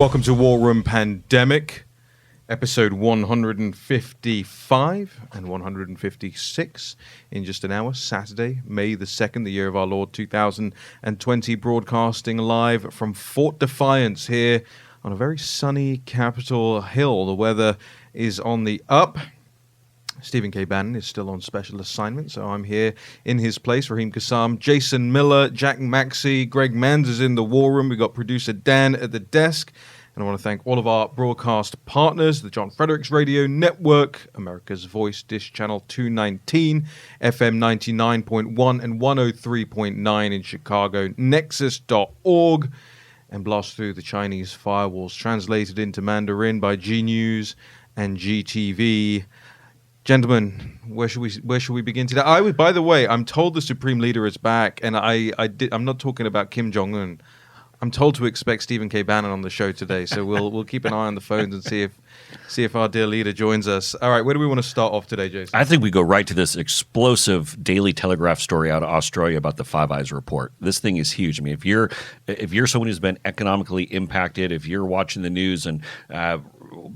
Welcome to War Room Pandemic, episode 155 and 156 in just an hour, Saturday, May the 2nd, the year of our Lord 2020, broadcasting live from Fort Defiance here on a very sunny Capitol Hill. The weather is on the up. Stephen K. Bannon is still on special assignment, so I'm here in his place. Raheem Kassam, Jason Miller, Jack Maxey, Greg Manns is in the war room. We've got producer Dan at the desk. And I want to thank all of our broadcast partners, the John Fredericks Radio Network, America's Voice, Dish Channel 219, FM 99.1 and 103.9 in Chicago, Nexus.org, and blast through the Chinese firewalls, translated into Mandarin by G News and GTV. Gentlemen, where should we begin today? By the way, I'm told the Supreme Leader is back, and I'm not talking about Kim Jong-un. I'm told to expect Stephen K. Bannon on the show today, so we'll keep an eye on the phones and see if our dear leader joins us. All right, where do we want to start off today, Jason? I think we go right to this explosive Daily Telegraph story out of Australia about the Five Eyes report. This thing is huge. I mean, if you're someone who's been economically impacted, if you're watching the news and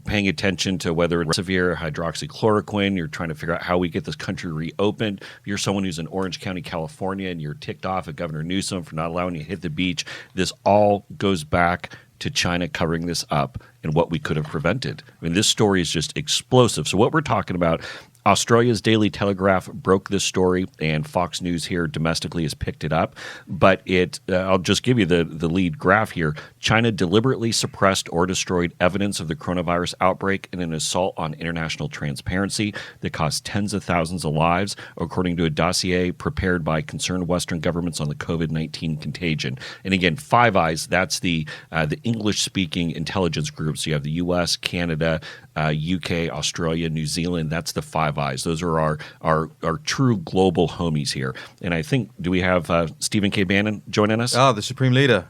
paying attention to whether it's severe hydroxychloroquine, you're trying to figure out how we get this country reopened. If you're someone who's in Orange County, California, and you're ticked off at Governor Newsom for not allowing you to hit the beach, this all goes back to China covering this up and what we could have prevented. I mean, this story is just explosive. So what we're talking about, Australia's Daily Telegraph broke this story, and Fox News here domestically has picked it up. But I'll just give you the lead graph here. China deliberately suppressed or destroyed evidence of the coronavirus outbreak in an assault on international transparency that cost tens of thousands of lives, according to a dossier prepared by concerned Western governments on the COVID-19 contagion. And again, Five Eyes, that's the English-speaking intelligence groups. You have the U.S., Canada, UK, Australia, New Zealand. That's the Five Eyes. Those are our true global homies here. And I think, do we have Stephen K. Bannon joining us? The Supreme Leader,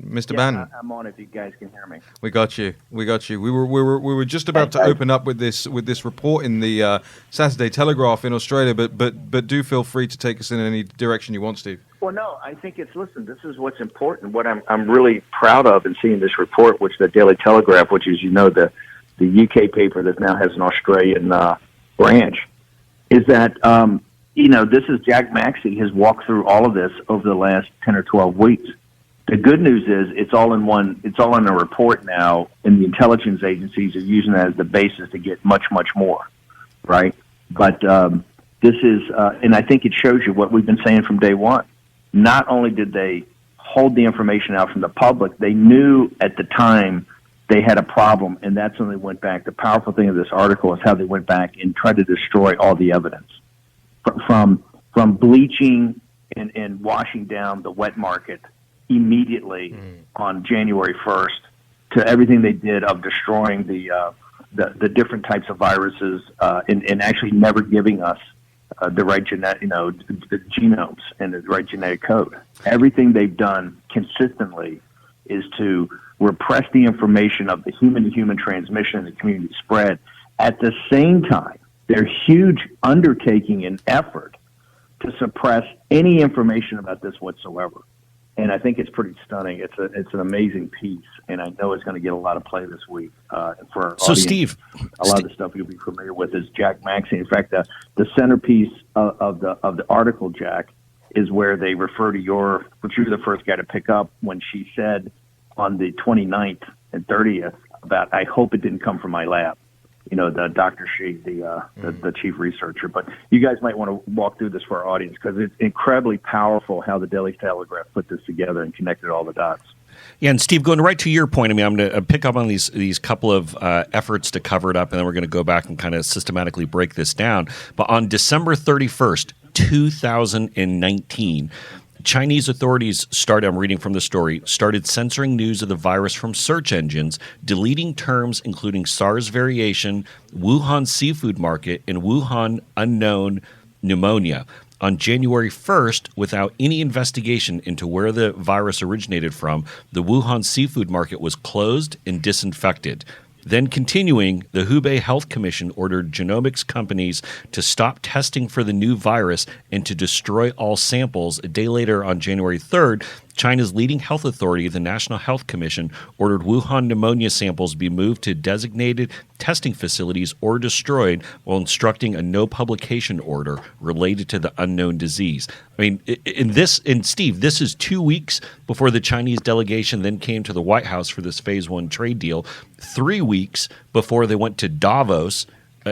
Mr. Bannon. I'm on if you guys can hear me. We got you. We were just about to open up with this report in the Saturday Telegraph in Australia, but do feel free to take us in any direction you want, Steve. Well, no, I think listen, this is what's important. What I'm really proud of in seeing this report, which the Daily Telegraph, which is, the UK paper that now has an Australian branch, is that, this is Jack Maxey has walked through all of this over the last 10 or 12 weeks. The good news is it's all in a report now, and the intelligence agencies are using that as the basis to get much, much more, right? But this is, and I think it shows you what we've been saying from day one. Not only did they hold the information out from the public, they knew at the time they had a problem, and that's when they went back. The powerful thing of this article is how they went back and tried to destroy all the evidence, from bleaching and washing down the wet market immediately on January 1st to everything they did of destroying the different types of viruses and actually never giving us the right the genomes and the right genetic code. Everything they've done consistently is to repress the information of the human-to-human transmission and the community spread. At the same time, their huge undertaking and effort to suppress any information about this whatsoever. And I think it's pretty stunning. It's an amazing piece, and I know it's going to get a lot of play this week. For our audience, Steve, a lot of the stuff you'll be familiar with is Jack Maxey. In fact, the centerpiece of the article, Jack, is where they refer to which you were the first guy to pick up when she said on the 29th and 30th about, I hope it didn't come from my lab. The Dr. Shi, the chief researcher. But you guys might want to walk through this for our audience because it's incredibly powerful how the Daily Telegraph put this together and connected all the dots. Yeah, and Steve, going right to your point, I'm going to pick up on these couple of efforts to cover it up, and then we're going to go back and kind of systematically break this down. But on December 31st, 2019, Chinese authorities I'm reading from the story, started censoring news of the virus from search engines, deleting terms including SARS variation, Wuhan seafood market, and Wuhan unknown pneumonia. On January 1st, without any investigation into where the virus originated from, the Wuhan seafood market was closed and disinfected. Then continuing, the Hubei Health Commission ordered genomics companies to stop testing for the new virus and to destroy all samples. A day later, on January 3rd, China's leading health authority, the National Health Commission, ordered Wuhan pneumonia samples be moved to designated testing facilities or destroyed while instructing a no publication order related to the unknown disease. I mean, Steve, this is 2 weeks before the Chinese delegation then came to the White House for this phase 1 trade deal, 3 weeks before they went to Davos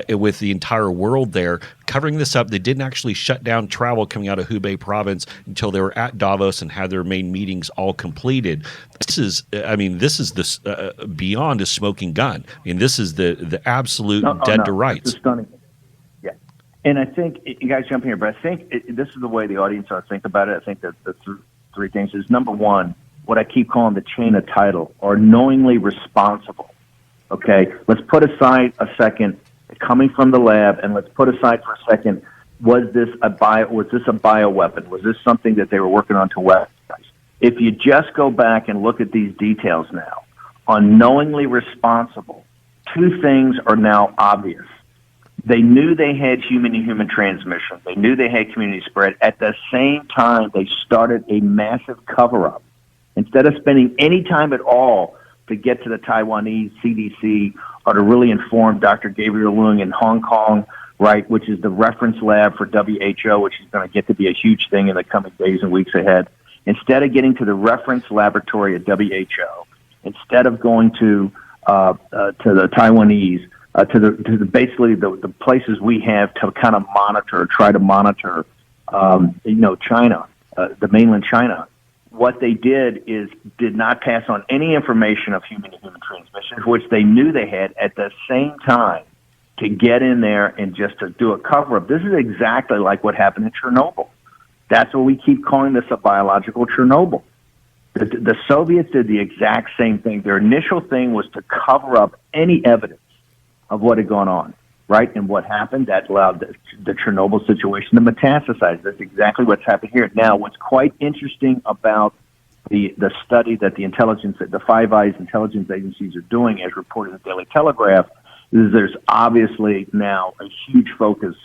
with the entire world there, covering this up. They didn't actually shut down travel coming out of Hubei province until they were at Davos and had their main meetings all completed. This is beyond a smoking gun. I mean, this is the absolute dead to rights. This is stunning. Yeah. And I think, you guys jump in here, but I think this is the way the audience ought to think about it. I think that the three things is, number one, what I keep calling the chain of title, or knowingly responsible. Okay? Let's put aside a second coming from the lab, and let's put aside for a second, was this a bioweapon? Was this something that they were working on to weaponize? If you just go back and look at these details now, on knowingly responsible, two things are now obvious. They knew they had human-to-human transmission. They knew they had community spread. At the same time, they started a massive cover-up. Instead of spending any time at all to get to the Taiwanese CDC or to really inform Dr. Gabriel Leung in Hong Kong, right, which is the reference lab for WHO, which is going to get to be a huge thing in the coming days and weeks ahead. Instead of getting to the reference laboratory at WHO, instead of going to the Taiwanese, to the basically the places we have to kind of try to monitor, China, the mainland China. What they did not pass on any information of human-to-human transmission, which they knew they had, at the same time to get in there and just to do a cover-up. This is exactly like what happened in Chernobyl. That's what we keep calling this a biological Chernobyl. The Soviets did the exact same thing. Their initial thing was to cover up any evidence of what had gone on, right? And what happened, that allowed the Chernobyl situation to metastasize. That's exactly what's happened here. Now, what's quite interesting about the study that the Five Eyes intelligence agencies are doing, as reported in the Daily Telegraph, is there's obviously now a huge focus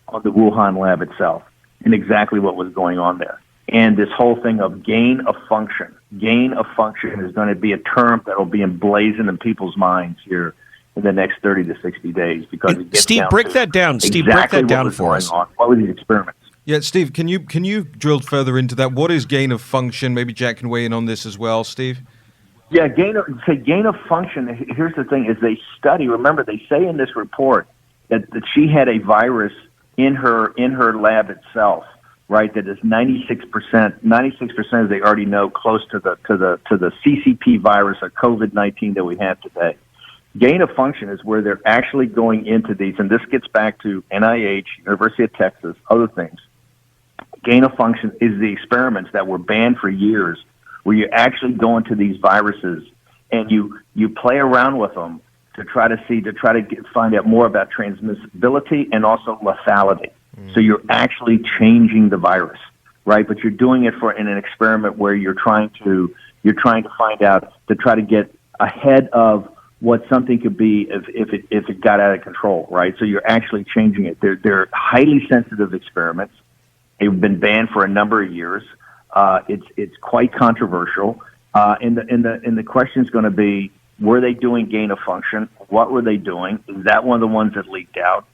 on the Wuhan lab itself and exactly what was going on there. And this whole thing of gain of function is going to be a term that will be emblazoned in people's minds here in the next 30 to 60 days, because it gets Steve, break that down. Steve, break that down for us. What were these experiments? Yeah, Steve, can you drill further into that? What is gain of function? Maybe Jack can weigh in on this as well, Steve. Yeah, gain of function. Here's the thing: is they study. Remember, they say in this report that she had a virus in her lab itself, right? That is 96%. 96%, as they already know, close to the CCP virus or COVID-19 that we have today. Gain of function is where they're actually going into these, and this gets back to NIH, University of Texas, other things. Gain of function is the experiments that were banned for years, where you actually go into these viruses and you play around with them to try to find out more about transmissibility and also lethality. So you're actually changing the virus, right? But you're doing it in an experiment where you're trying to find out, to try to get ahead of what something could be if it got out of control, right? So you're actually changing it. They're highly sensitive experiments. They've been banned for a number of years. It's quite controversial. And the question is going to be: were they doing gain of function? What were they doing? Is that one of the ones that leaked out?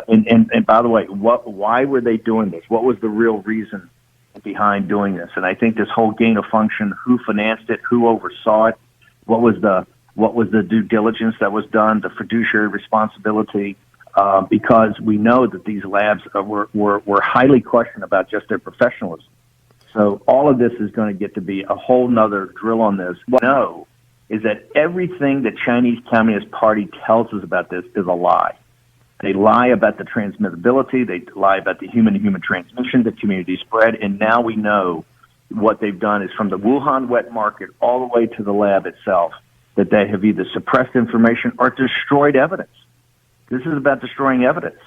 And by the way, why were they doing this? What was the real reason behind doing this? And I think this whole gain of function: who financed it? Who oversaw it? What was the due diligence that was done, the fiduciary responsibility, because we know that these labs were highly questioned about just their professionalism. So all of this is going to get to be a whole nother drill on this. What we know is that everything the Chinese Communist Party tells us about this is a lie. They lie about the transmissibility, they lie about the human-to-human transmission, the community spread, and now we know what they've done is from the Wuhan wet market all the way to the lab itself, that they have either suppressed information or destroyed evidence. This is about destroying evidence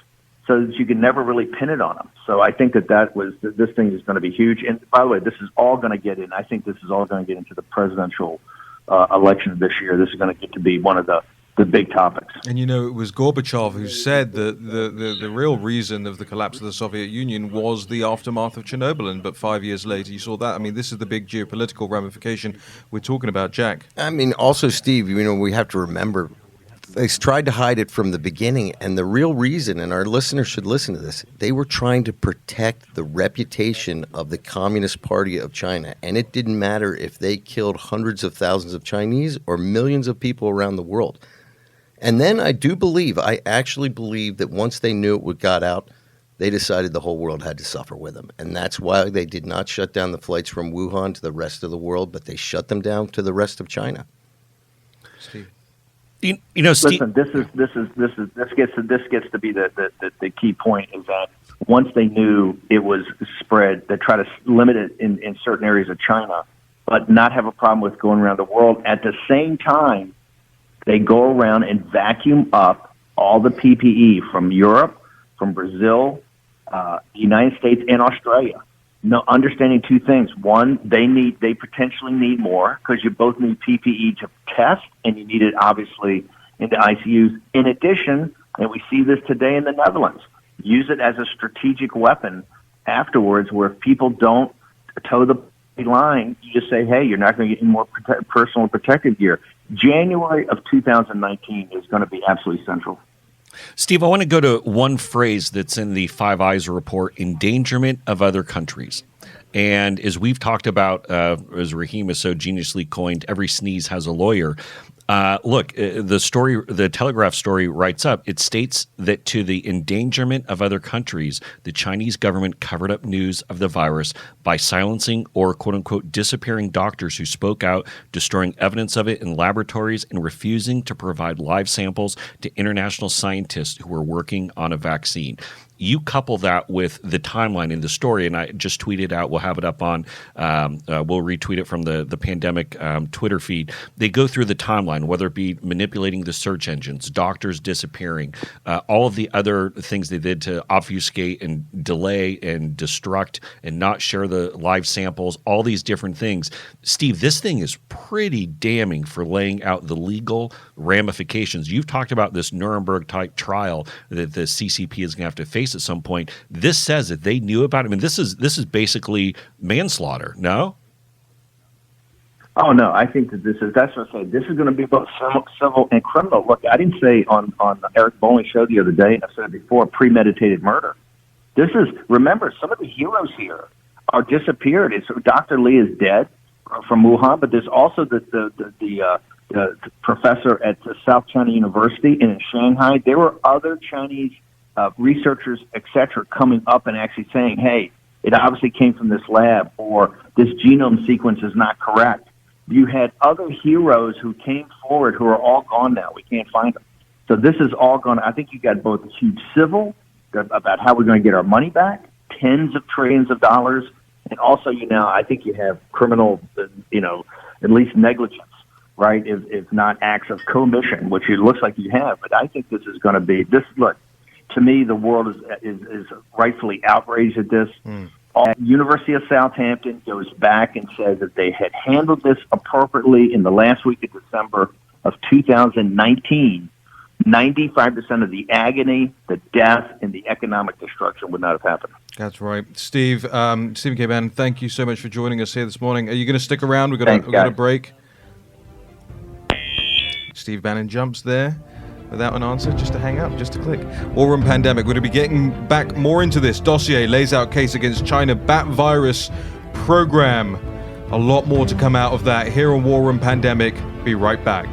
so that you can never really pin it on them. So I think this thing is going to be huge. And by the way, this is all going to get in. I think this is all going to get into the presidential election this year. This is going to get to be one of the the big topics. And it was Gorbachev who said that the real reason of the collapse of the Soviet Union was the aftermath of Chernobyl. But 5 years later, you saw that. I mean, this is the big geopolitical ramification we're talking about, Jack. I mean, also, Steve, we have to remember they tried to hide it from the beginning. And the real reason, and our listeners should listen to this, they were trying to protect the reputation of the Communist Party of China. And it didn't matter if they killed hundreds of thousands of Chinese or millions of people around the world. And then I actually believe that once they knew it got out, they decided the whole world had to suffer with them. And that's why they did not shut down the flights from Wuhan to the rest of the world, but they shut them down to the rest of China. Steve. Steve. Listen, this gets to be the key point is that once they knew it was spread, they try to limit it in certain areas of China, but not have a problem with going around the world. At the same time, they go around and vacuum up all the PPE from Europe, from Brazil, the United States, and Australia. No, understanding two things. One, they potentially need more because you both need PPE to test, and you need it obviously in the ICUs. In addition, and we see this today in the Netherlands, use it as a strategic weapon afterwards, where if people don't toe the line, you just say, hey, you're not going to get any more personal protective gear. January of 2019 is going to be absolutely central. Steve, I want to go to one phrase that's in the Five Eyes report, endangerment of other countries. And as we've talked about, as Raheem has so geniusly coined, every sneeze has a lawyer. Look, the Telegraph story writes up, it states that to the endangerment of other countries, the Chinese government covered up news of the virus by silencing or quote-unquote disappearing doctors who spoke out, destroying evidence of it in laboratories, and refusing to provide live samples to international scientists who were working on a vaccine. You couple that with the timeline in the story, and I just tweeted out, we'll have it up on, we'll retweet it from the pandemic Twitter feed. They go through the timeline, whether it be manipulating the search engines, doctors disappearing, all of the other things they did to obfuscate and delay and destruct and not share the live samples, all these different things. Steve, this thing is pretty damning for laying out the legal ramifications. You've talked about this Nuremberg-type trial that the CCP is going to have to face at some point. This says that they knew about it. I mean, this is basically manslaughter, no? Oh, no, I think that that's what I say. This is going to be both civil and criminal. Look, I didn't say on Eric Bowling's show the other day, and I said it before, premeditated murder. Remember, some of the heroes here are disappeared. Dr. Li is dead from Wuhan, but there's also the professor at the South China University in Shanghai. There were other Chinese researchers, et cetera, coming up and actually saying, hey, it obviously came from this lab, or this genome sequence is not correct. You had other heroes who came forward who are all gone now. We can't find them. So this is all gone. I think you got both a huge civil about how we're going to get our money back, tens of trillions of dollars, and also, I think you have criminal, at least negligence, right? If not acts of commission, which it looks like you have. But I think this is going to be this. Look, to me, the world is rightfully outraged at this. University of Southampton goes back and says that they had handled this appropriately in the last week of December of 2019. 95% of the agony, the death, and the economic destruction would not have happened. That's right. Stephen K. Bannon, thank you so much for joining us here this morning. Are you going to stick around? We've got a break. Steve Bannon jumps there without an answer, just to hang up, just to click. War Room Pandemic. We're going to be getting back more into this. Dossier lays out case against China bat virus program. A lot more to come out of that here on War Room Pandemic. Be right back.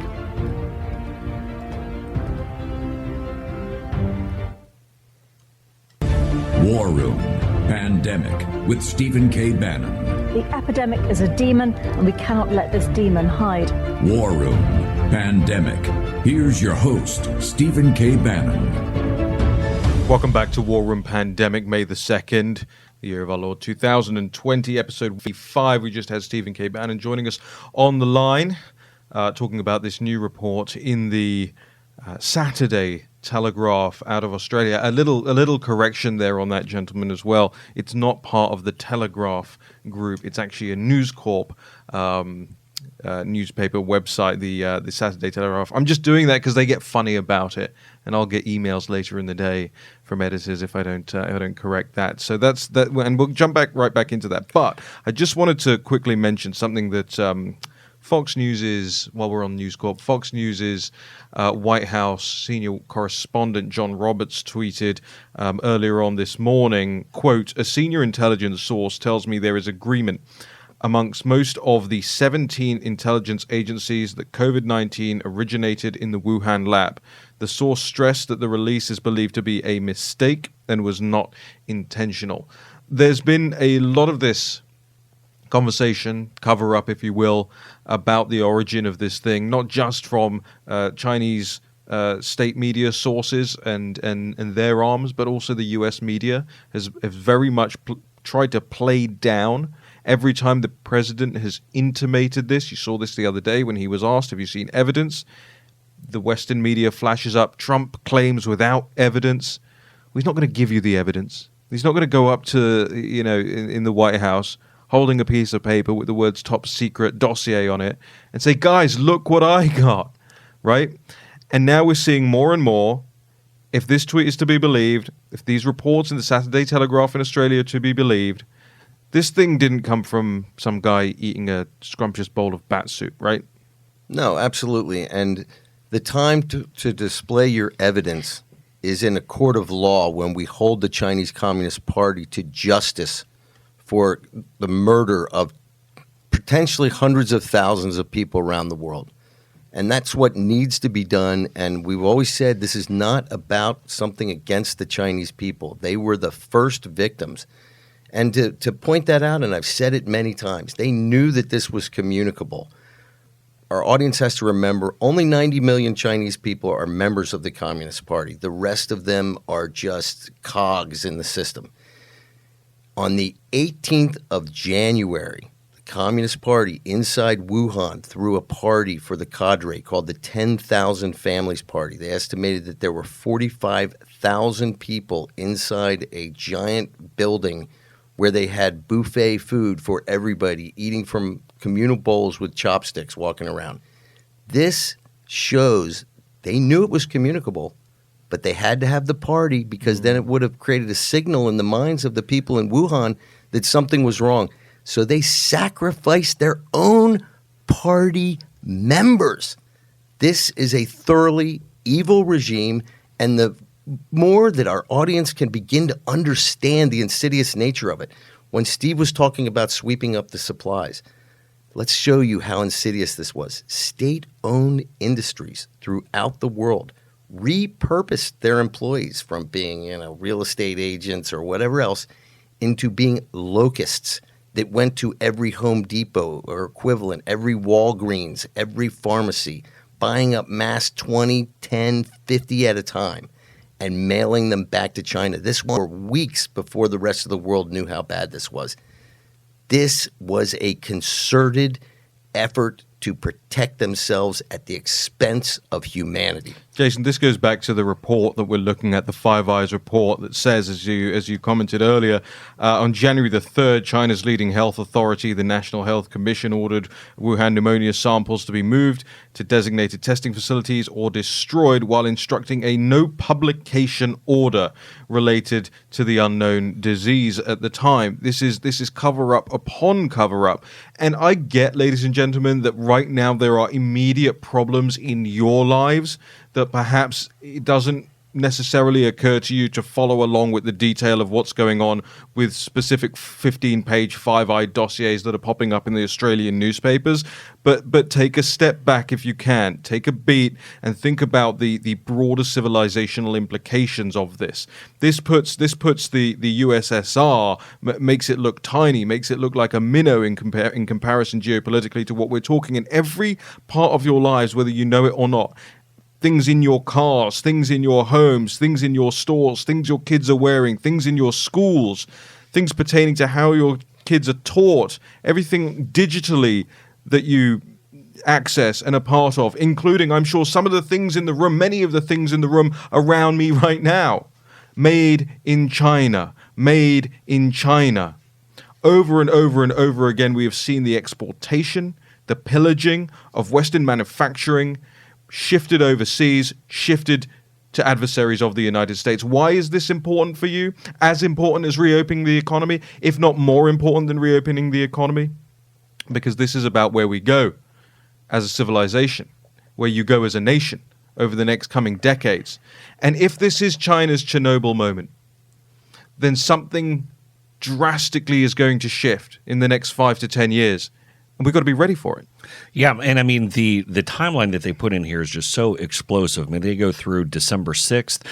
War Room Pandemic with Stephen K. Bannon. The epidemic is a demon, and we cannot let this demon hide. War Room Pandemic. Here's your host, Stephen K. Bannon. Welcome back to War Room Pandemic, May the 2nd, the year of our Lord 2020, episode 5. We just had Stephen K. Bannon joining us on the line, talking about this new report in the Saturday Telegraph out of Australia. A little correction there on that, gentleman, as well. It's not part of the Telegraph group. It's actually a News Corp newspaper website, the Saturday Telegraph. I'm just doing that because they get funny about it, and I'll get emails later in the day from editors if I don't correct that. So that's that, and we'll jump right back into that. But I just wanted to quickly mention something that Fox News' while we're on News Corp, Fox News' White House senior correspondent John Roberts tweeted earlier on this morning, quote, "A senior intelligence source tells me there is agreement amongst most of the 17 intelligence agencies that COVID-19 originated in the Wuhan lab. The source stressed that the release is believed to be a mistake and was not intentional." There's been a lot of this conversation, cover-up, if you will, about the origin of this thing, not just from Chinese state media sources and their arms, but also the U.S. media has very much tried to play down every time the president has intimated this. You saw this the other day when he was asked, have you seen evidence? The Western media flashes up, Trump claims without evidence. Well, he's not going to give you the evidence. He's not going to go up to, in the White House, holding a piece of paper with the words top secret dossier on it and say, guys, look what I got, right? And now we're seeing more and more, if this tweet is to be believed, if these reports in the Saturday Telegraph in Australia are to be believed, this thing didn't come from some guy eating a scrumptious bowl of bat soup, right? No, absolutely. And the time to display your evidence is in a court of law when we hold the Chinese Communist Party to justice for the murder of potentially hundreds of thousands of people around the world. And that's what needs to be done. And we've always said this is not about something against the Chinese people. They were the first victims. And to point that out, and I've said it many times, they knew that this was communicable. Our audience has to remember only 90 million Chinese people are members of the Communist Party. The rest of them are just cogs in the system. On the 18th of January, the Communist Party inside Wuhan threw a party for the cadre called the 10,000 Families Party. They estimated that there were 45,000 people inside a giant building where they had buffet food for everybody, eating from communal bowls with chopsticks, walking around. This shows they knew it was communicable, but they had to have the party because then it would have created a signal in the minds of the people in Wuhan that something was wrong. So they sacrificed their own party members. This is a thoroughly evil regime, and the more that our audience can begin to understand the insidious nature of it. When Steve was talking about sweeping up the supplies, let's show you how insidious this was. State-owned industries throughout the world repurposed their employees from being, real estate agents or whatever else into being locusts that went to every Home Depot or equivalent, every Walgreens, every pharmacy, buying up mass 20, 10, 50 at a time and mailing them back to China. This was weeks before the rest of the world knew how bad this was. This was a concerted effort to protect themselves at the expense of humanity. Jason, this goes back to the report that we're looking at, the Five Eyes report that says, as you commented earlier, on January the 3rd, China's leading health authority, the National Health Commission, ordered Wuhan pneumonia samples to be moved to designated testing facilities or destroyed while instructing a no publication order related to the unknown disease at the time. This is cover-up upon cover-up. And I get, ladies and gentlemen, that right now there are immediate problems in your lives that perhaps it doesn't necessarily occur to you to follow along with the detail of what's going on with specific 15-page Five-Eyed dossiers that are popping up in the Australian newspapers. But take a step back if you can. Take a beat and think about the broader civilizational implications of this. This puts the USSR, makes it look tiny, makes it look like a minnow in comparison geopolitically to what we're talking in every part of your lives, whether you know it or not. Things in your cars, things in your homes, things in your stores, things your kids are wearing, things in your schools, things pertaining to how your kids are taught, everything digitally that you access and are part of, including, I'm sure, some of the things in the room, many of the things in the room around me right now. Made in China. Made in China. Over and over and over again, we have seen the exportation, the pillaging of Western manufacturing shifted overseas, shifted to adversaries of the United States. Why is this important for you? As important as reopening the economy, if not more important than reopening the economy? Because this is about where we go as a civilization, where you go as a nation over the next coming decades. And if this is China's Chernobyl moment, then something drastically is going to shift in the next 5 to 10 years. And we've got to be ready for it. Yeah, and I mean, the timeline that they put in here is just so explosive. I mean, they go through December 6th,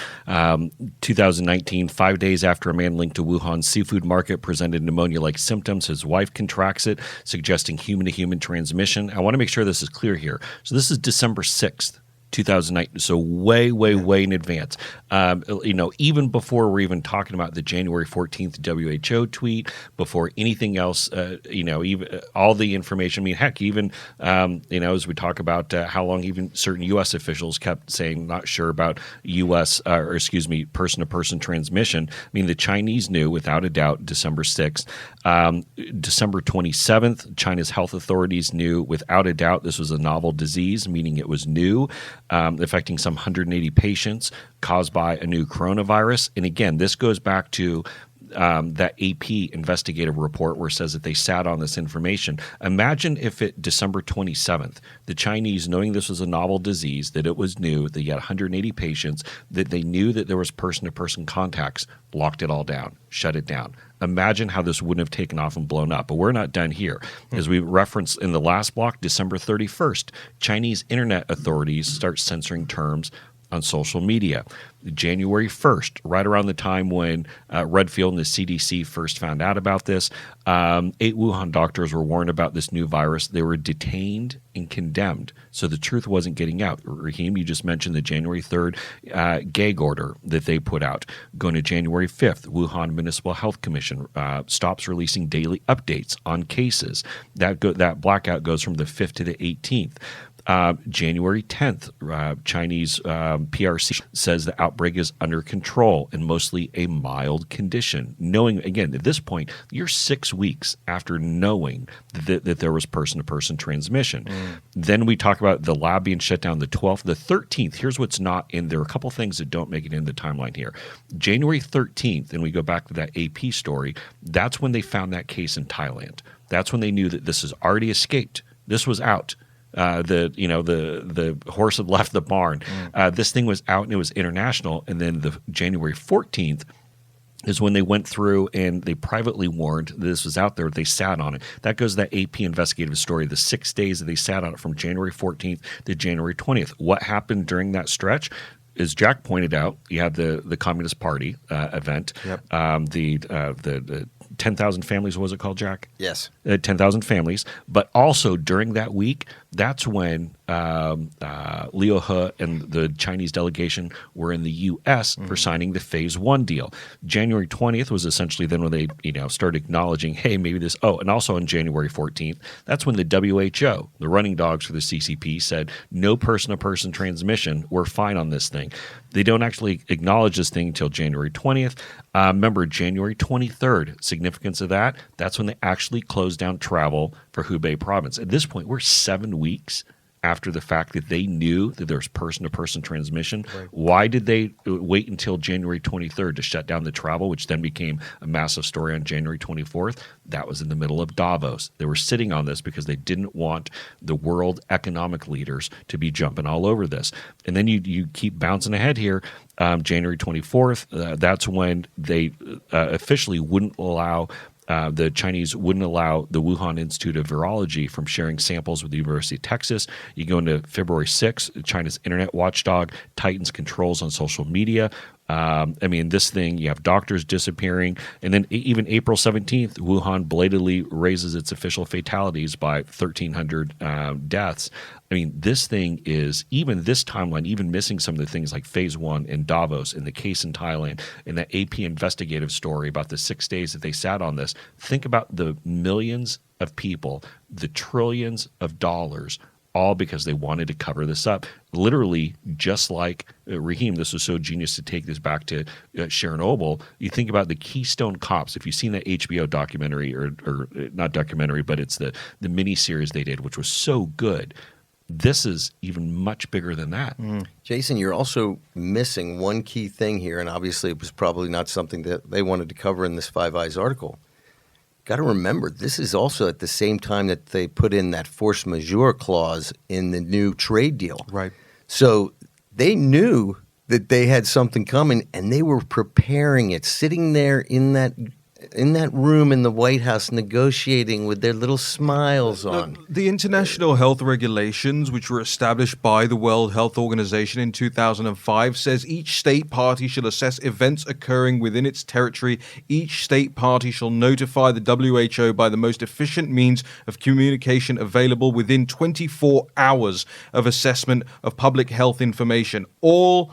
2019, 5 days after a man linked to Wuhan seafood market presented pneumonia-like symptoms. His wife contracts it, suggesting human-to-human transmission. I want to make sure this is clear here. So this is December 6th. 2009, so way in advance. Even before we're even talking about the January 14th WHO tweet, before anything else, even all the information. I mean, heck, even as we talk about how long even certain U.S. officials kept saying not sure about person-to-person transmission. I mean, the Chinese knew without a doubt December 6th. December 27th, China's health authorities knew without a doubt this was a novel disease, meaning it was new. Affecting some 180 patients caused by a new coronavirus. And again, this goes back to that AP investigative report where it says that they sat on this information. Imagine if December 27th, the Chinese, knowing this was a novel disease, that it was new, that you had 180 patients, that they knew that there was person-to-person contacts, locked it all down, shut it down. Imagine how this wouldn't have taken off and blown up. But we're not done here. As we referenced in the last block, December 31st, Chinese internet authorities start censoring terms on social media. January 1st, right around the time when Redfield and the CDC first found out about this, 8 Wuhan doctors were warned about this new virus. They were detained and condemned. So the truth wasn't getting out. Raheem, you just mentioned the January 3rd gag order that they put out. Going to January 5th, Wuhan Municipal Health Commission stops releasing daily updates on cases. That blackout goes from the 5th to the 18th. January 10th, Chinese PRC says the outbreak is under control and mostly a mild condition. Knowing, again, at this point, you're 6 weeks after knowing that there was person-to-person transmission. Then we talk about the lab being shut down the 12th. The 13th, here's what's not in there. A couple things that don't make it in the timeline here. January 13th, and we go back to that AP story, that's when they found that case in Thailand. That's when they knew that this has already escaped. This was out. The horse had left the barn. This thing was out and it was international. And then the January 14th is when they went through and they privately warned that this was out there. They sat on it. That goes to that AP investigative story, the 6 days that they sat on it from January 14th to January 20th. What happened during that stretch? As Jack pointed out, you had the Communist Party event, Yep. The 10,000 families, what was it called, Jack? Yes. 10,000 families. But also during that week, that's when Liu He and the Chinese delegation were in the U.S. for signing the Phase 1 deal. January 20th was essentially then when they started acknowledging, hey, maybe this – and also on January 14th, that's when the WHO, the running dogs for the CCP, said no person-to-person transmission. We're fine on this thing. They don't actually acknowledge this thing until January 20th. Remember, January 23rd, significance of that, that's when they actually closed down travel for Hubei province. At this point, we're 7 weeks after the fact that they knew that there's person-to-person transmission. Right. Why did they wait until January 23rd to shut down the travel, which then became a massive story on January 24th? That was in the middle of Davos. They were sitting on this because they didn't want the world economic leaders to be jumping all over this. And then you keep bouncing ahead here. January 24th, that's when they officially wouldn't allow the Chinese wouldn't allow the Wuhan Institute of Virology from sharing samples with the University of Texas. You go into February 6th, China's internet watchdog tightens controls on social media. This thing, you have doctors disappearing. And then even April 17th, Wuhan blatantly raises its official fatalities by 1,300 deaths. I mean, this thing is, even this timeline, even missing some of the things like Phase 1 in Davos, in the case in Thailand, in that AP investigative story about the 6 days that they sat on this. Think about the millions of people, the trillions of dollars all because they wanted to cover this up. Literally, just like Raheem, this was so genius to take this back to Chernobyl. You think about the Keystone Cops. If you've seen that HBO documentary, or not documentary, but it's the mini series they did, which was so good. This is even much bigger than that. Jason, you're also missing one key thing here, and obviously it was probably not something that they wanted to cover in this Five Eyes article. Got to remember, this is also at the same time that they put in that force majeure clause in the new trade deal. Right. So they knew that they had something coming, and they were preparing it, sitting there in that room in the White House negotiating with their little smiles on. The international health regulations, which were established by the World Health Organization in 2005, says each state party shall assess events occurring within its territory. Each state party shall notify the WHO by the most efficient means of communication available within 24 hours of assessment of public health information. All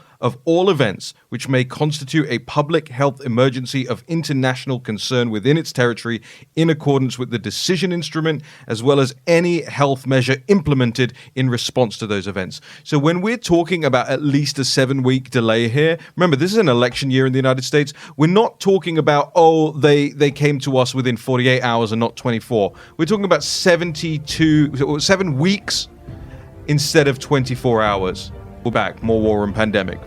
events which may constitute a public health emergency of international concern within its territory in accordance with the decision instrument, as well as any health measure implemented in response to those events. So when we're talking about at least a 7-week delay here, remember, this is an election year in the United States. We're not talking about, they came to us within 48 hours and not 24. We're talking about 7 weeks instead of 24 hours. We're back. More War and Pandemic.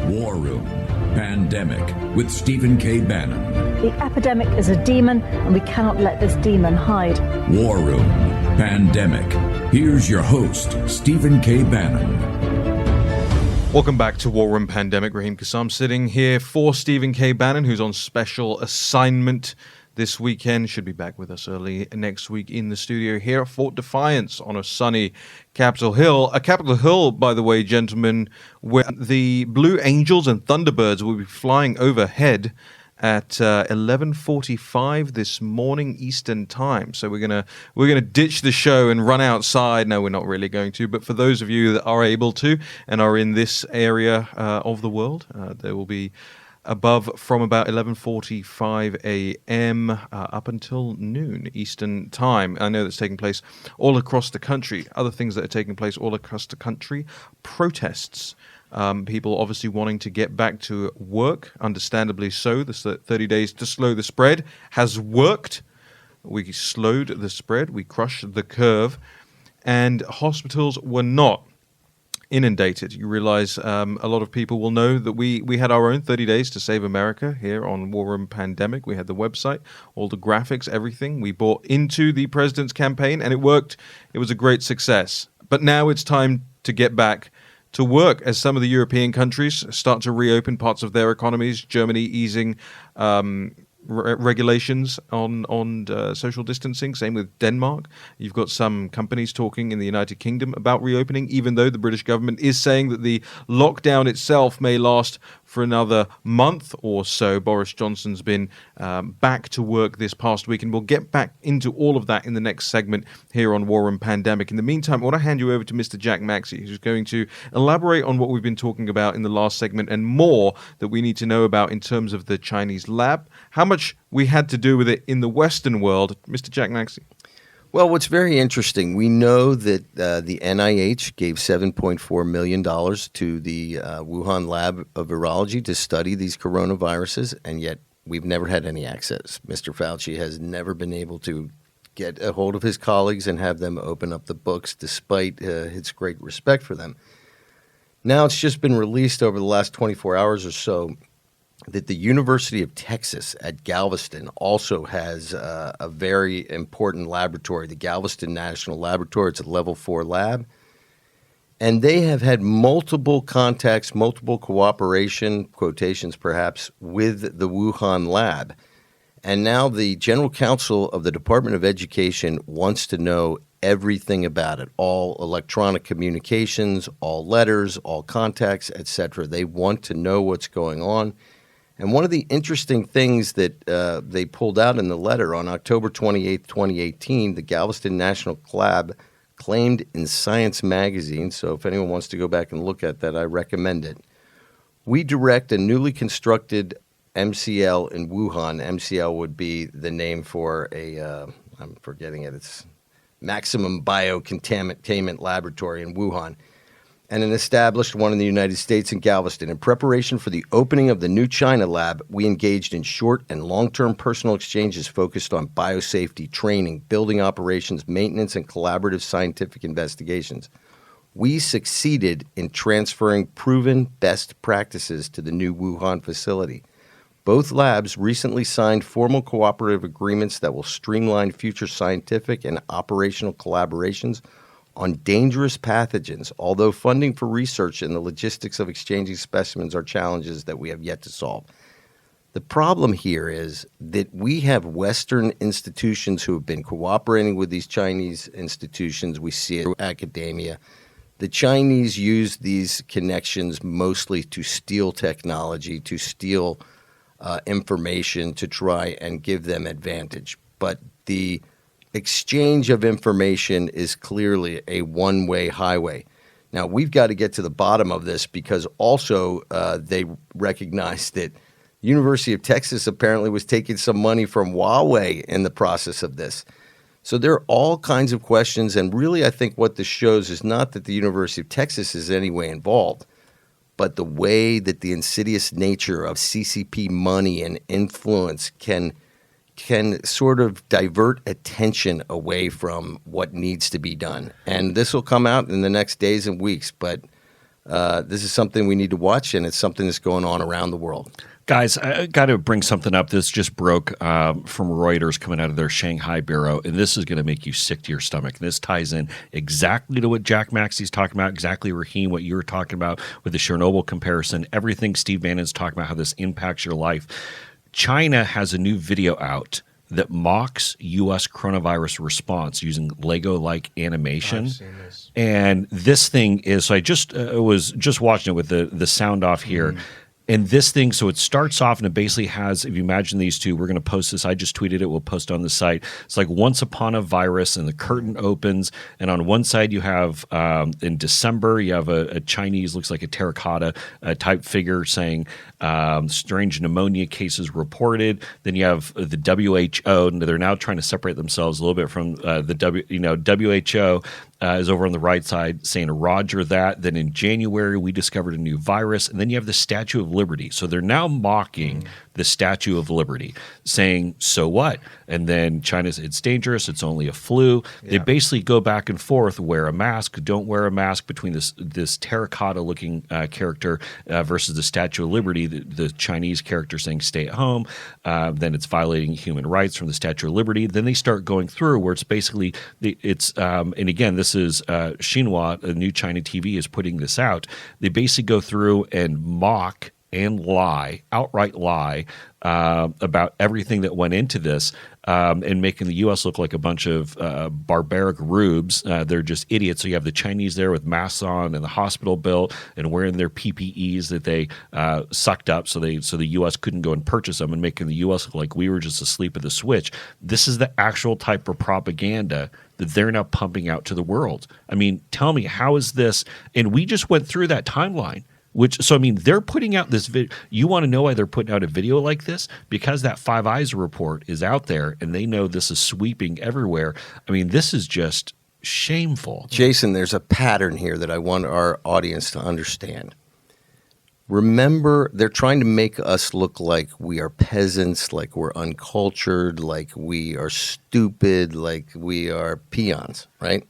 War Room Pandemic with Stephen K. Bannon. The epidemic is a demon, and we cannot let this demon hide. War Room Pandemic. Here's your host, Stephen K. Bannon. Welcome back to War Room Pandemic. Raheem Kassam sitting here for Stephen K. Bannon, who's on special assignment this weekend. Should be back with us early next week in the studio here at Fort Defiance on a sunny Capitol Hill. A Capitol Hill, by the way, gentlemen, where the Blue Angels and Thunderbirds will be flying overhead at 11:45 this morning Eastern Time. So we're gonna ditch the show and run outside. No, we're not really going to. But for those of you that are able to and are in this area of the world, there will be above from about 11:45 a.m. Up until noon Eastern Time. I know that's taking place all across the country. Other things that are taking place all across the country: protests. People obviously wanting to get back to work, understandably so. The 30 days to slow the spread has worked. We slowed the spread. We crushed the curve. And hospitals were not inundated. You realize a lot of people will know that we had our own 30 days to save America here on War Room Pandemic. We had the website, all the graphics, everything. We bought into the president's campaign, and it worked. It was a great success. But now it's time to get back to work as some of the European countries start to reopen parts of their economies. Germany easing regulations on social distancing. Same with Denmark. You've got some companies talking in the United Kingdom about reopening, even though the British government is saying that the lockdown itself may last for another month or so. Boris Johnson's been back to work this past week, and we'll get back into all of that in the next segment here on War and Pandemic. In the meantime, I want to hand you over to Mr. Jack Maxey, who's going to elaborate on what we've been talking about in the last segment and more that we need to know about in terms of the Chinese lab, how much we had to do with it in the Western world. Mr. Jack Maxey. Well, what's very interesting, we know that the NIH gave $7.4 million to the Wuhan Lab of Virology to study these coronaviruses, and yet we've never had any access. Mr. Fauci has never been able to get a hold of his colleagues and have them open up the books, despite his great respect for them. Now it's just been released over the last 24 hours or so that the University of Texas at Galveston also has a very important laboratory, the Galveston National Laboratory. It's a level 4 lab. And they have had multiple contacts, multiple cooperation, quotations perhaps, with the Wuhan lab. And now the general counsel of the Department of Education wants to know everything about it, all electronic communications, all letters, all contacts, etc. They want to know what's going on. And one of the interesting things that they pulled out in the letter on October 28, 2018, the Galveston National Lab claimed in Science magazine, so if anyone wants to go back and look at that, I recommend it. We direct a newly constructed MCL in Wuhan. MCL would be the name for I'm forgetting it. It's Maximum Biocontainment Laboratory in Wuhan, and an established one in the United States in Galveston. In preparation for the opening of the new China lab, we engaged in short and long-term personal exchanges focused on biosafety training, building operations, maintenance, and collaborative scientific investigations. We succeeded in transferring proven best practices to the new Wuhan facility. Both labs recently signed formal cooperative agreements that will streamline future scientific and operational collaborations on dangerous pathogens, although funding for research and the logistics of exchanging specimens are challenges that we have yet to solve. The problem here is that we have Western institutions who have been cooperating with these Chinese institutions. We see it through academia. The Chinese use these connections mostly to steal technology, to steal information, to try and give them advantage. But the exchange of information is clearly a one-way highway. Now, we've got to get to the bottom of this because also they recognize that the University of Texas apparently was taking some money from Huawei in the process of this. So there are all kinds of questions, and really I think what this shows is not that the University of Texas is in any way involved, but the way that the insidious nature of CCP money and influence can sort of divert attention away from what needs to be done. And this will come out in the next days and weeks, but this is something we need to watch, and it's something that's going on around the world. Guys, I got to bring something up. This just broke from Reuters coming out of their Shanghai bureau, and this is going to make you sick to your stomach. And this ties in exactly to what Jack Maxey's talking about, exactly, Raheem, what you were talking about with the Chernobyl comparison, everything Steve Bannon's talking about, how this impacts your life. China has a new video out that mocks U.S. coronavirus response using Lego-like animation. I've seen this. And this thing is, so I just was just watching it with the sound off here. And this thing, so it starts off and it basically has, if you imagine these two, we're going to post this. I just tweeted it. We'll post it on the site. It's like once upon a virus, and the curtain opens. And on one side, you have, in December, you have a Chinese, looks like a terracotta type figure saying strange pneumonia cases reported. Then you have the WHO, and they're now trying to separate themselves a little bit from WHO. Is over on the right side saying, Roger that. Then in January, we discovered a new virus. And then you have the Statue of Liberty. So they're now mocking the Statue of Liberty, saying, so what? And then China's, it's dangerous. It's only a flu. Yeah. They basically go back and forth, wear a mask, don't wear a mask, between this terracotta-looking character versus the Statue of Liberty, the Chinese character saying stay at home. Then it's violating human rights from the Statue of Liberty. Then they start going through where it's basically, and again, this is Xinhua, a new China TV, is putting this out. They basically go through and mock and outright lie about everything that went into this, and making the U.S. look like a bunch of barbaric rubes. They're just idiots. So you have the Chinese there with masks on and the hospital bill and wearing their PPEs that they sucked up so the U.S. couldn't go and purchase them, and making the U.S. look like we were just asleep at the switch. This is the actual type of propaganda that they're now pumping out to the world. I mean, tell me, how is this? And we just went through that timeline. They're putting out this video. You want to know why they're putting out a video like this? Because that Five Eyes report is out there, and they know this is sweeping everywhere. I mean, this is just shameful. Jason, there's a pattern here that I want our audience to understand. Remember, they're trying to make us look like we are peasants, like we're uncultured, like we are stupid, like we are peons, right?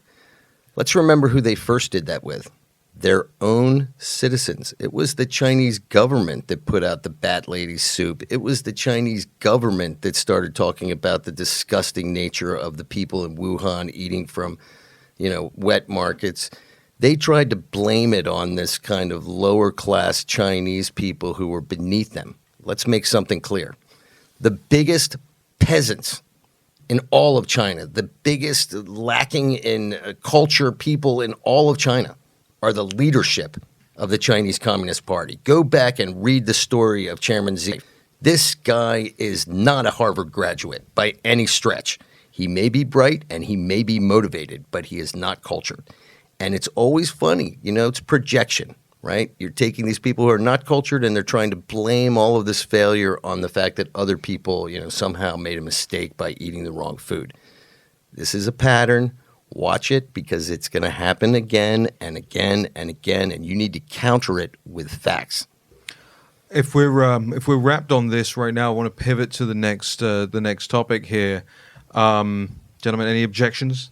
Let's remember who they first did that with. Their own citizens. It was the Chinese government that put out the Bat Lady soup. It was the Chinese government that started talking about the disgusting nature of the people in Wuhan eating from, wet markets. They tried to blame it on this kind of lower class Chinese people who were beneath them. Let's make something clear. The biggest peasants in all of China, the biggest lacking in culture people in all of China, are the leadership of the Chinese Communist Party. Go back and read the story of Chairman Xi. This guy is not a Harvard graduate by any stretch. He may be bright and he may be motivated, but he is not cultured. And it's always funny, it's projection. right? You're taking these people who are not cultured and they're trying to blame all of this failure on the fact that other people, somehow made a mistake by eating the wrong food. This is a pattern. Watch it because it's going to happen again and again and again, and you need to counter it with facts. If we're wrapped on this right now, I want to pivot to the next topic here. Gentlemen, any objections?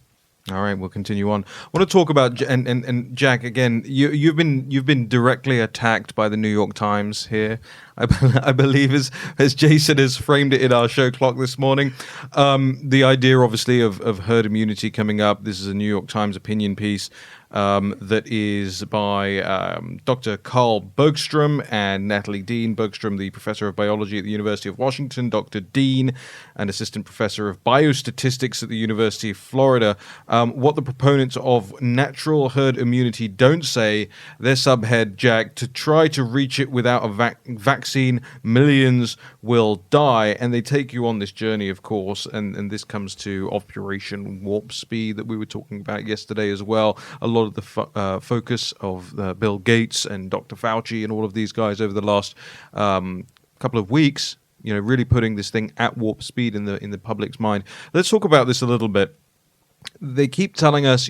All right, we'll continue on. I want to talk about and Jack again. You've been directly attacked by the New York Times here. I believe as Jason has framed it in our show clock this morning. The idea, obviously, of herd immunity coming up. This is a New York Times opinion piece that is by Dr. Carl Bergstrom and Natalie Dean. Bergstrom, the professor of biology at the University of Washington, Dr. Dean, an assistant professor of biostatistics at the University of Florida. What the proponents of natural herd immunity don't say, their subhead, Jack, to try to reach it without a vaccine, millions will die. And they take you on this journey, of course, and this comes to Operation Warp Speed that we were talking about yesterday as well. A lot of the focus of Bill Gates and Dr. Fauci and all of these guys over the last couple of weeks, really putting this thing at warp speed in the public's mind. Let's talk about this a little bit. They keep telling us,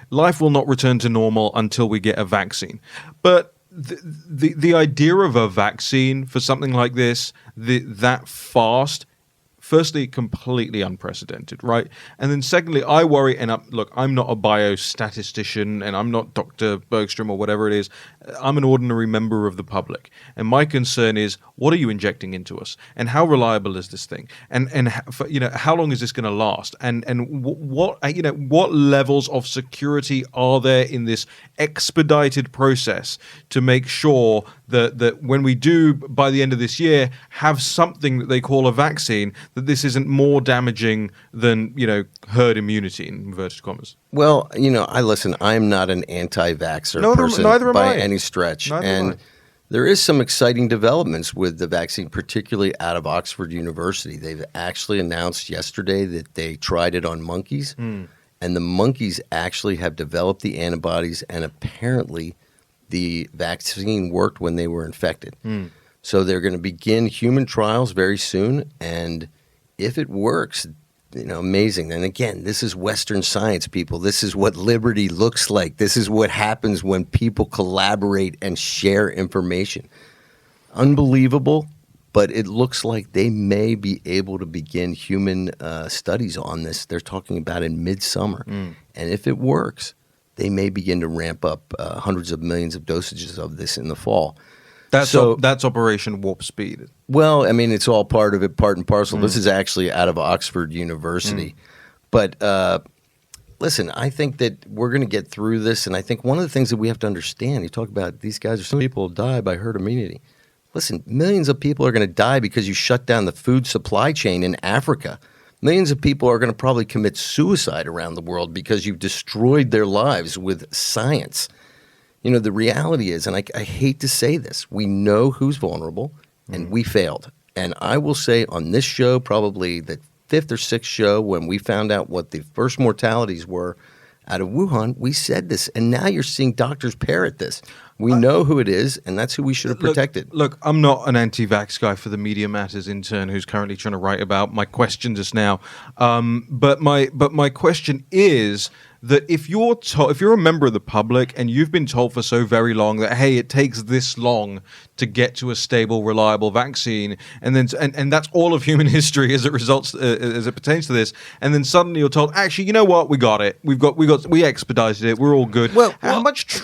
life will not return to normal until we get a vaccine. But the idea of a vaccine for something like this, that fast, firstly, completely unprecedented, right? And then secondly, I worry, and look, I'm not a biostatistician, and I'm not Dr. Bergstrom or whatever it is. I'm an ordinary member of the public. And my concern is, what are you injecting into us? And how reliable is this thing? And how long is this going to last? And what levels of security are there in this expedited process to make sure that when we do, by the end of this year, have something that they call a vaccine, that this isn't more damaging than, herd immunity, in inverted commas? Well, I'm not an anti-vaxxer person by any stretch. There is some exciting developments with the vaccine, particularly out of Oxford University. They've actually announced yesterday that they tried it on monkeys, and the monkeys actually have developed the antibodies, and apparently the vaccine worked when they were infected. So they're going to begin human trials very soon, and if it works, amazing. And again, this is Western science, people. This is what liberty looks like. This is what happens when people collaborate and share information. Unbelievable, but it looks like they may be able to begin human studies on this. They're talking about in midsummer. And if it works, they may begin to ramp up hundreds of millions of dosages of this in the fall. That's Operation Warp Speed. Well, it's all part of it, part and parcel. This is actually out of Oxford University. But listen, I think that we're going to get through this, and I think one of the things that we have to understand, you talk about these guys, or some people die by herd immunity. Listen, millions of people are going to die because you shut down the food supply chain in Africa. Millions of people are going to probably commit suicide around the world because you've destroyed their lives with science. The reality is, and I hate to say this, we know who's vulnerable, and we failed. And I will say on this show, probably the fifth or sixth show, when we found out what the first mortalities were out of Wuhan, we said this. And now you're seeing doctors parrot this. We know who it is, and that's who we should have protected. Look, I'm not an anti-vax guy for the Media Matters intern who's currently trying to write about my question just now. But my question is that if you're a member of the public and you've been told for so very long that, hey, it takes this long to get to a stable, reliable vaccine, and that's all of human history as it pertains to this, and then suddenly you're told, actually, you know what, we got it, we expedited it, we're all good. How much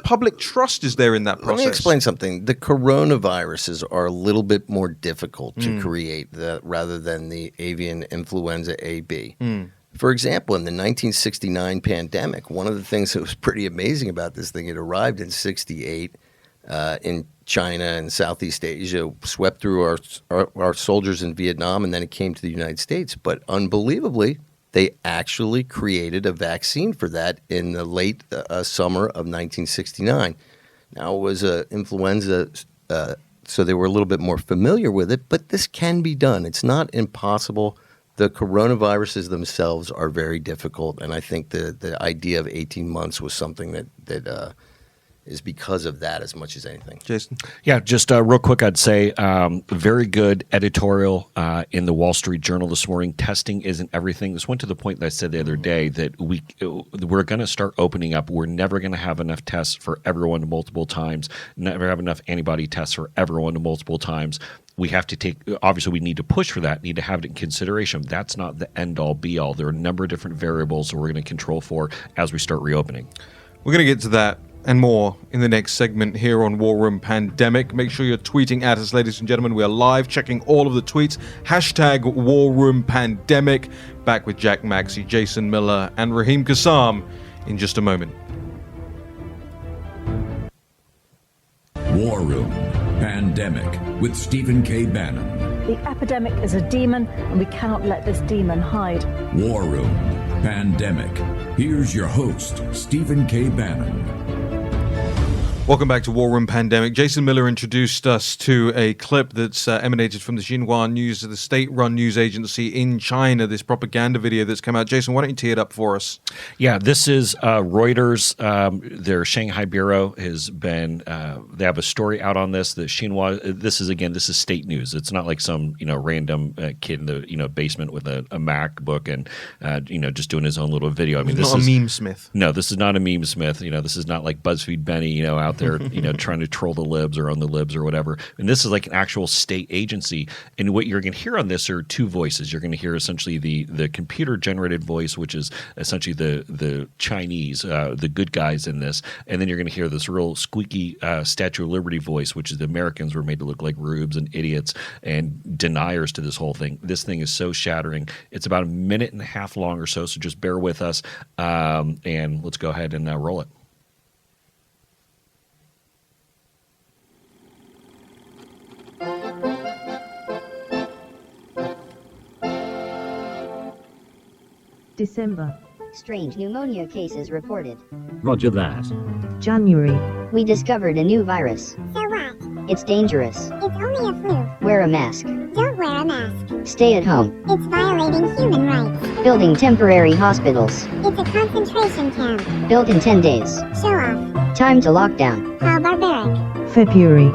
public trust is there in that process? Let me explain something. The coronaviruses are a little bit more difficult to create rather than the avian influenza A/B. For example, in the 1969 pandemic, one of the things that was pretty amazing about this thing, it arrived in 1968 in China and Southeast Asia, swept through our soldiers in Vietnam, and then it came to the United States. But unbelievably, they actually created a vaccine for that in the late summer of 1969. Now, it was influenza, so they were a little bit more familiar with it, but this can be done. It's not impossible. The coronaviruses themselves are very difficult, and I think the idea of 18 months was something that is because of that as much as anything. Jason? Yeah, just real quick, I'd say very good editorial in the Wall Street Journal this morning. Testing isn't everything. This went to the point that I said the other day that we're going to start opening up. We're never going to have enough tests for everyone multiple times, never have enough antibody tests for everyone multiple times. We have to obviously we need to push for that, need to have it in consideration. That's not the end all be all. There are a number of different variables that we're going to control for as we start reopening. We're going to get to that and more in the next segment here on War Room Pandemic. Make sure you're tweeting at us, ladies and gentlemen. We are live, checking all of the tweets. Hashtag War Room Pandemic. Back with Jack Maxey, Jason Miller, and Raheem Kassam in just a moment. War Room Pandemic with Stephen K. Bannon. The epidemic is a demon, and we cannot let this demon hide. War Room Pandemic. Here's your host, Stephen K. Bannon. Welcome back to War Room Pandemic. Jason Miller introduced us to a clip that's emanated from the Xinhua News, the state-run news agency in China, this propaganda video that's come out. Jason, why don't you tee it up for us? Yeah, this is Reuters. Their Shanghai bureau has been, they have a story out on this. The Xinhua, this is state news. It's not like some, random kid in the, basement with a MacBook and, just doing his own little video. I mean, this is not a meme smith. No, this is not a meme smith. This is not like BuzzFeed Benny, out there, trying to troll the libs or on the libs or whatever. And this is like an actual state agency. And what you're going to hear on this are two voices. You're going to hear essentially the computer generated voice, which is essentially the Chinese, the good guys in this. And then you're going to hear this real squeaky Statue of Liberty voice, which is the Americans were made to look like rubes and idiots and deniers to this whole thing. This thing is so shattering. It's about a minute and a half long or so just bear with us. And let's go ahead and roll it. December. Strange pneumonia cases reported. Roger that. January. We discovered a new virus. So what? It's dangerous. It's only a flu. Wear a mask. Don't wear a mask. Stay at home. It's violating human rights. Building temporary hospitals. It's a concentration camp. Built in 10 days. Show off. Time to lock down. How barbaric. February.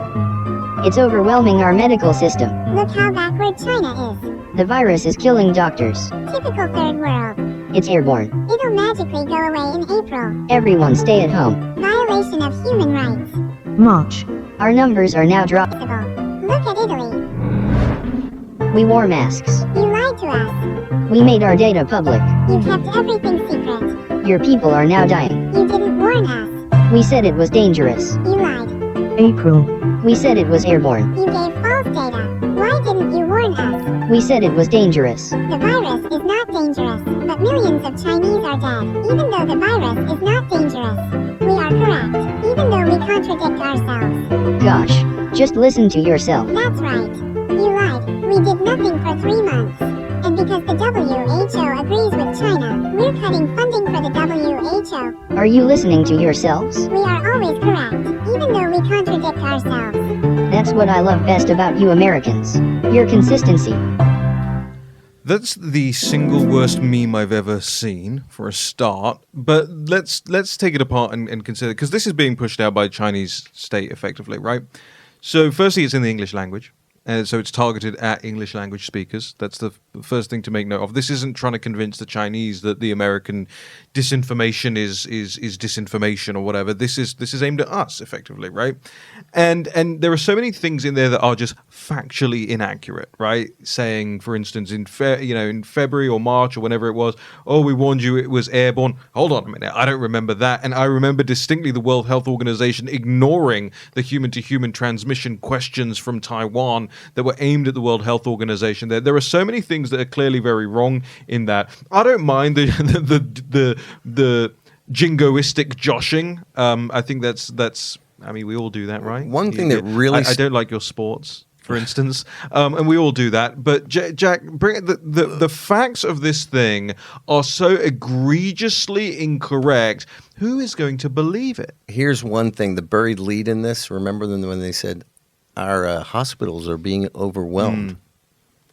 It's overwhelming our medical system. Look how backward China is. The virus is killing doctors. Typical third world. It's airborne. It'll magically go away in April. Everyone stay at home. Violation of human rights. March. Our numbers are now dropped. Look at Italy. We wore masks. You lied to us. We made our data public. You kept everything secret. Your people are now dying. You didn't warn us. We said it was dangerous. You lied. April. We said it was airborne. You gave false data. Why didn't you warn us? We said it was dangerous. The virus is not dangerous, but millions of Chinese are dead. Even though the virus is not dangerous, we are correct. Even though we contradict ourselves. Gosh, just listen to yourself. That's right. You lied. We did nothing for 3 months. And because the WHO agrees with China, we're cutting funding for the WHO. Are you listening to yourselves? We are always correct, even though we contradict ourselves. That's what I love best about you Americans. Your consistency. That's the single worst meme I've ever seen for a start. But let's take it apart and consider, because this is being pushed out by Chinese state effectively, right? So firstly, it's in the English language. So it's targeted at English language speakers. That's the first thing to make note of. This isn't trying to convince the Chinese that the American disinformation is disinformation or whatever. This is aimed at us effectively, right? And there are so many things in there that are just factually inaccurate, right? Saying, for instance, in February or March or whenever it was, oh, we warned you it was airborne. Hold on a minute, I don't remember that. And I remember distinctly the World Health Organization ignoring the human-to-human transmission questions from Taiwan that were aimed at the World Health Organization. There are so many things that are clearly very wrong in that. I don't mind the jingoistic joshing. I think that's. I mean, we all do that, right? One thing that really I don't like your sports, for instance, and we all do that. But Jack, bring the facts of this thing are so egregiously incorrect. Who is going to believe it? Here's one thing: the buried lead in this. Remember them when they said our hospitals are being overwhelmed.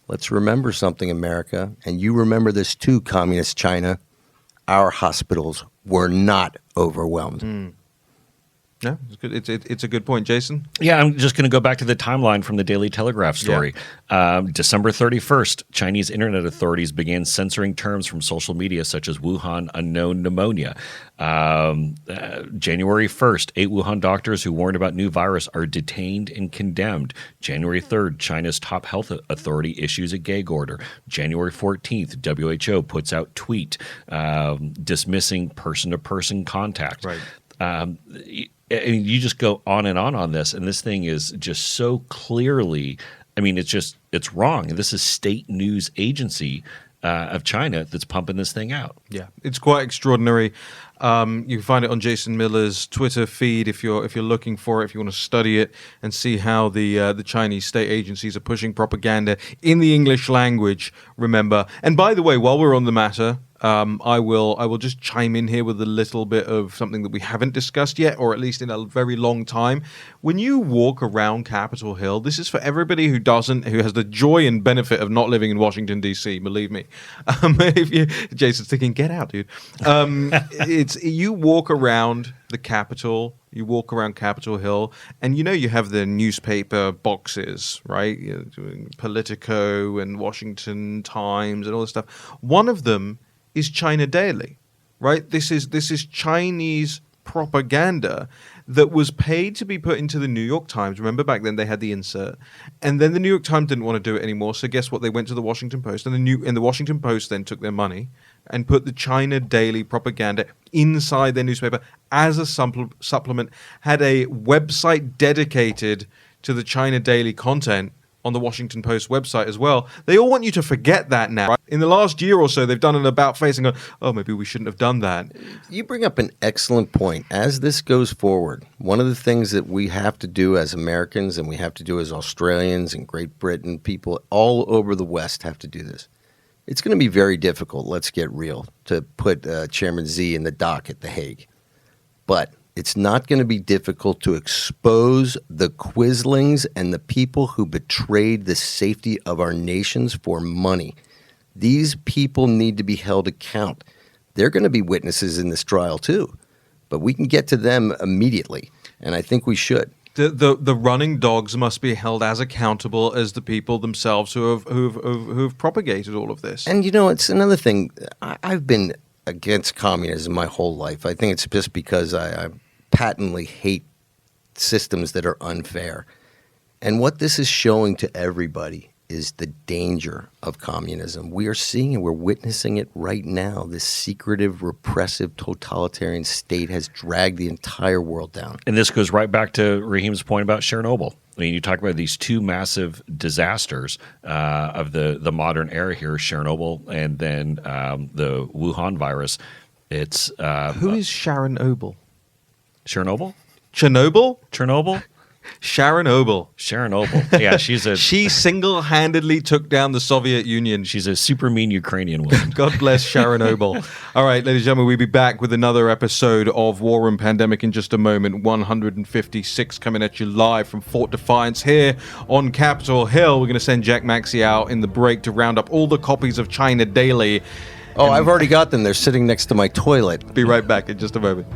Let's remember something, America, and you remember this too, Communist China. Our hospitals were not overwhelmed. No, it's good. It's a good point, Jason. Yeah, I'm just going to go back to the timeline from the Daily Telegraph story. December 31st, Chinese internet authorities began censoring terms from social media such as Wuhan unknown pneumonia. January 1st, 8 Wuhan doctors who warned about new virus are detained and condemned. January 3rd, China's top health authority issues a gag order. January 14th, WHO puts out tweet dismissing person-to-person contact. Right. And you just go on this, and this thing is just so clearly, I mean, it's wrong. And this is state news agency of China that's pumping this thing out. Yeah, it's quite extraordinary. You can find it on Jason Miller's Twitter feed if you're looking for it, if you want to study it and see how the Chinese state agencies are pushing propaganda in the English language. Remember, and by the way, while we're on the matter, I will just chime in here with a little bit of something that we haven't discussed yet, or at least in a very long time. When you walk around Capitol Hill, this is for everybody who has the joy and benefit of not living in Washington D.C. Believe me, Jason's thinking, get out, dude. You walk around the Capitol. You walk around Capitol Hill, and you have the newspaper boxes, right? Politico and Washington Times and all this stuff. One of them is China Daily, right? This is Chinese propaganda that was paid to be put into the New York Times. Remember back then they had the insert, and then the New York Times didn't want to do it anymore. So guess what? They went to the Washington Post, and the Washington Post then took their money and put the China Daily propaganda inside their newspaper as a supplement. Had a website dedicated to the China Daily content on the Washington Post website as well. They all want you to forget that now. In the last year or so, they've done an about-face and gone, oh, maybe we shouldn't have done that. You bring up an excellent point. As this goes forward, one of the things that we have to do as Americans and we have to do as Australians and Great Britain, people all over the West have to do this. It's going to be very difficult, let's get real, to put Chairman Xi in the dock at The Hague. But it's not going to be difficult to expose the Quislings and the people who betrayed the safety of our nations for money. These people need to be held account. They're going to be witnesses in this trial too, but we can get to them immediately, and I think we should. The running dogs must be held as accountable as the people themselves who have propagated all of this. And it's another thing. I've been against communism my whole life. I think it's just because I patently hate systems that are unfair. And what this is showing to everybody is the danger of communism. We are seeing it. We're witnessing it right now. This secretive, repressive, totalitarian state has dragged the entire world down. And this goes right back to Raheem's point about Chernobyl. I mean, you talk about these two massive disasters of the modern era here, Chernobyl and then the Wuhan virus. It's who is Sharon Obel? Chernobyl? Chernobyl? Chernobyl? Sharon Obel. Sharon Obel. Yeah, she single-handedly took down the Soviet Union. She's a super mean Ukrainian woman. God bless Sharon Obel. All right, ladies and gentlemen, we'll be back with another episode of War Room Pandemic in just a moment. 156 coming at you live from Fort Defiance here on Capitol Hill. We're going to send Jack Maxey out in the break to round up all the copies of China Daily. I've already got them. They're sitting next to my toilet. Be right back in just a moment.